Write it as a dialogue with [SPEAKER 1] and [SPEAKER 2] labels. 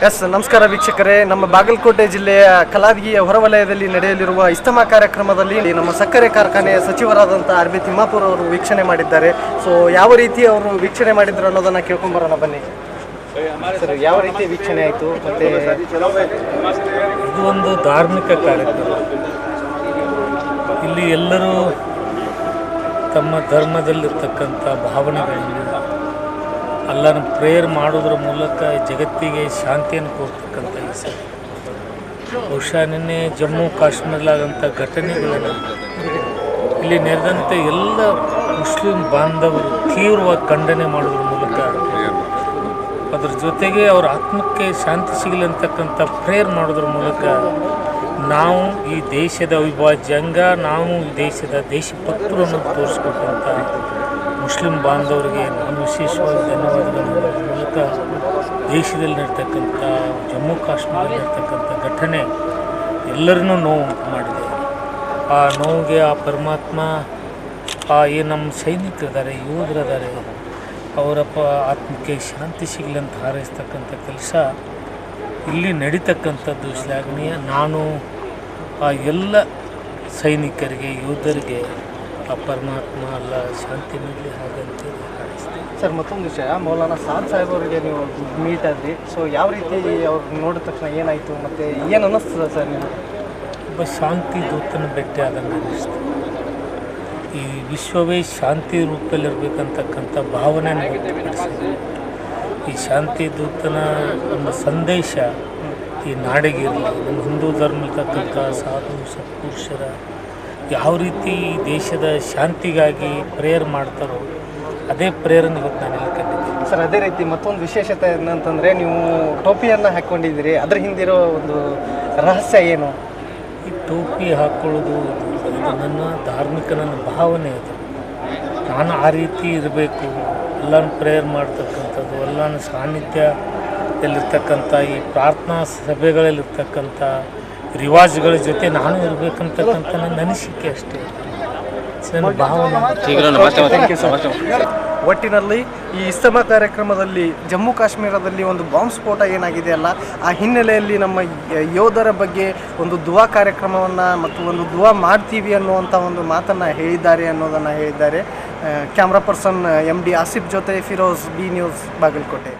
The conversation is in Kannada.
[SPEAKER 1] ಎಸ್ ನಮಸ್ಕಾರ ವೀಕ್ಷಕರೇ, ನಮ್ಮ ಬಾಗಲಕೋಟೆ ಜಿಲ್ಲೆಯ ಕಲಾದಗಿಯ ಹೊರವಲಯದಲ್ಲಿ ನಡೆಯಲಿರುವ ಇಸ್ತಮಾ ಕಾರ್ಯಕ್ರಮದಲ್ಲಿ ನಮ್ಮ ಸಕ್ಕರೆ ಕಾರ್ಖಾನೆಯ ಸಚಿವರಾದಂಥ ಆರ್.ಬಿ. ತಿಮ್ಮಾಪುರ್ ಅವರು ವೀಕ್ಷಣೆ ಮಾಡಿದ್ದಾರೆ. ಸೊ ಯಾವ ರೀತಿ ಅವರು ವೀಕ್ಷಣೆ ಮಾಡಿದ್ರು ಅನ್ನೋದನ್ನು ಕೇಳ್ಕೊಂಬರೋಣ ಬನ್ನಿ ಸರ್. ಯಾವ ರೀತಿ ವೀಕ್ಷಣೆ ಆಯಿತು? ಮತ್ತು
[SPEAKER 2] ಇದು ಒಂದು ಧಾರ್ಮಿಕ ಕಾರ್ಯಕ್ರಮ. ಇಲ್ಲಿ ಎಲ್ಲರೂ ತಮ್ಮ ಧರ್ಮದಲ್ಲಿರ್ತಕ್ಕಂಥ ಭಾವನೆಗಳನ್ನು ಅಲ್ಲನ ಪ್ರೇಯರ್ ಮಾಡೋದ್ರ ಮೂಲಕ ಜಗತ್ತಿಗೆ ಶಾಂತಿಯನ್ನು ಕೊಡ್ತಕ್ಕಂಥ ಈ ಸಲ ಬಹುಶಃ ನಿನ್ನೆ ಜಮ್ಮು ಕಾಶ್ಮೀರಲಾದಂಥ ಘಟನೆಗಳನ್ನು ಇಲ್ಲಿ ನೆರೆದಂಥ ಎಲ್ಲ ಮುಸ್ಲಿಂ ಬಾಂಧವರು ತೀವ್ರವಾಗಿ ಖಂಡನೆ ಮಾಡೋದ್ರ ಮೂಲಕ ಅದ್ರ ಜೊತೆಗೆ ಅವರ ಆತ್ಮಕ್ಕೆ ಶಾಂತಿ ಸಿಗಲಿ ಅಂತಕ್ಕಂಥ ಪ್ರೇಯರ್ ಮಾಡೋದ್ರ ಮೂಲಕ ನಾವು ಈ ದೇಶದ ಅವಿಭಾಜ್ಯಾಂಗ, ನಾವು ಈ ದೇಶದ ದೇಶಭಕ್ತರನ್ನು ತೋರಿಸ್ಕೊಟ್ಟಂಥ ಮುಸ್ಲಿಂ ಬಾಂಧವರಿಗೆ ನಾನು ವಿಶೇಷವಾಗಿ ಧನ್ಯವಾದಗಳು ಮೂಲಕ ದೇಶದಲ್ಲಿ ನಡ್ತಕ್ಕಂಥ ಜಮ್ಮು ಕಾಶ್ಮೀರದಲ್ಲಿರ್ತಕ್ಕಂಥ ಘಟನೆ ಎಲ್ಲರನ್ನೂ ನೋವು ಮಾಡಿದೆ. ಆ ನೋವಿಗೆ ಆ ಪರಮಾತ್ಮ ಏನು ನಮ್ಮ ಸೈನಿಕರಿದ್ದಾರೆ, ಯೋಧರಿದ್ದಾರೆ, ಅವರ ಆತ್ಮಕ್ಕೆ ಶಾಂತಿ ಸಿಗಲಿ ಅಂತ ಹಾರೈಸ್ತಕ್ಕಂಥ ಕೆಲಸ ಇಲ್ಲಿ ನಡೀತಕ್ಕಂಥದ್ದು ಶ್ಲಾಘನೀಯ. ನಾನು ಆ ಎಲ್ಲ ಸೈನಿಕರಿಗೆ, ಯೋಧರಿಗೆ ಆ ಪರಮಾತ್ಮ ಅಲ್ಲ ಶಾಂತಿ ನೀಡಲಿ ಹಾಗಂತ ಹಾರೈಸ್ತೀನಿ
[SPEAKER 1] ಸರ್. ಮತ್ತೊಂದು ವಿಷಯ, ಮೌಲಾನಾ ಸಾದ್ ಸಾಹೇಬ್ ಅವರಿಗೆ ನೀವು ಮೀಟ್ ಆದ್ರಿ. ಸೊ ಯಾವ ರೀತಿ ಅವ್ರು ನೋಡಿದ ತಕ್ಷಣ ಏನಾಯಿತು ಮತ್ತು ಏನು ಅನ್ನಿಸ್ತದೆ ಸರ್? ನೀವು
[SPEAKER 2] ಒಬ್ಬ ಶಾಂತಿ ದೂತನ ಭೇಟಿ ಆದಂಗೆ ಅನ್ನಿಸ್ತು. ಈ ವಿಶ್ವವೇ ಶಾಂತಿ ರೂಪದಲ್ಲಿರಬೇಕಂತಕ್ಕಂಥ ಭಾವನೆಯನ್ನು ವ್ಯಕ್ತಪಡಿಸಿದೆ. ಈ ಶಾಂತಿ ದೂತನ ಒಂದು ಸಂದೇಶ ಈ ನಾಡಿಗಿರಲಿ. ನಮ್ಮ ಹಿಂದೂ ಧರ್ಮದಕ್ಕಂಥ ಸಾಧು ಸತ್ಪುರುಷರ ಯಾವ ರೀತಿ ಈ ದೇಶದ ಶಾಂತಿಗಾಗಿ ಪ್ರೇಯರ್ ಮಾಡ್ತಾರೋ ಅದೇ ಪ್ರೇಯರನ್ನು ಇವತ್ತು ನಾನು ಇಲ್ಲಿ ಕಂಡಿದ್ದೀನಿ
[SPEAKER 1] ಸರ್. ಅದೇ ರೀತಿ ಮತ್ತೊಂದು ವಿಶೇಷತೆ ಏನಂತಂದರೆ, ನೀವು ಟೋಪಿಯನ್ನು ಹಾಕ್ಕೊಂಡಿದ್ದೀರಿ. ಅದ್ರ ಹಿಂದಿರೋ ಒಂದು ರಹಸ್ಯ ಏನು?
[SPEAKER 2] ಈ ಟೋಪಿ ಹಾಕ್ಕೊಳ್ಳೋದು ಇದು ನನ್ನ ಧಾರ್ಮಿಕ ನನ್ನ ಭಾವನೆ. ಅದು ನಾನು ಆ ರೀತಿ ಇರಬೇಕು, ಎಲ್ಲನೂ ಪ್ರೇಯರ್ ಮಾಡ್ತಕ್ಕಂಥದ್ದು, ಎಲ್ಲನ ಸಾನ್ನಿಧ್ಯದಲ್ಲಿರ್ತಕ್ಕಂಥ ಈ ಪ್ರಾರ್ಥನಾ ಸಭೆಗಳಲ್ಲಿರ್ತಕ್ಕಂಥ ರಿವಾಜ್ಗಳ ಜೊತೆ ನಾನು ಇರಬೇಕಂತಕ್ಕಂಥ ನನ್ನ ಅನಿಸಿಕೆ ಅಷ್ಟೇ, ನನ್ನ ಭಾವನೆ.
[SPEAKER 1] ಒಟ್ಟಿನಲ್ಲಿ ಈ ಇಸ್ತಮಾ ಕಾರ್ಯಕ್ರಮದಲ್ಲಿ ಜಮ್ಮು ಕಾಶ್ಮೀರದಲ್ಲಿ ಒಂದು ಬಾಂಬ್ ಸ್ಫೋಟ ಏನಾಗಿದೆ ಅಲ್ಲ, ಆ ಹಿನ್ನೆಲೆಯಲ್ಲಿ ನಮ್ಮ ಯೋಧರ ಬಗ್ಗೆ ಒಂದು ದುವಾ ಕಾರ್ಯಕ್ರಮವನ್ನು ಮತ್ತು ಒಂದು ದುವಾ ಮಾಡ್ತೀವಿ ಅನ್ನುವಂಥ ಒಂದು ಮಾತನ್ನು ಹೇಳಿದ್ದಾರೆ ಅನ್ನೋದನ್ನು ಹೇಳಿದ್ದಾರೆ. ಕ್ಯಾಮ್ರಾ ಪರ್ಸನ್ MD ಆಸಿಫ್ ಜೊತೆ ಫಿರೋಜ್, B ನ್ಯೂಸ್, ಬಾಗಲಕೋಟೆ.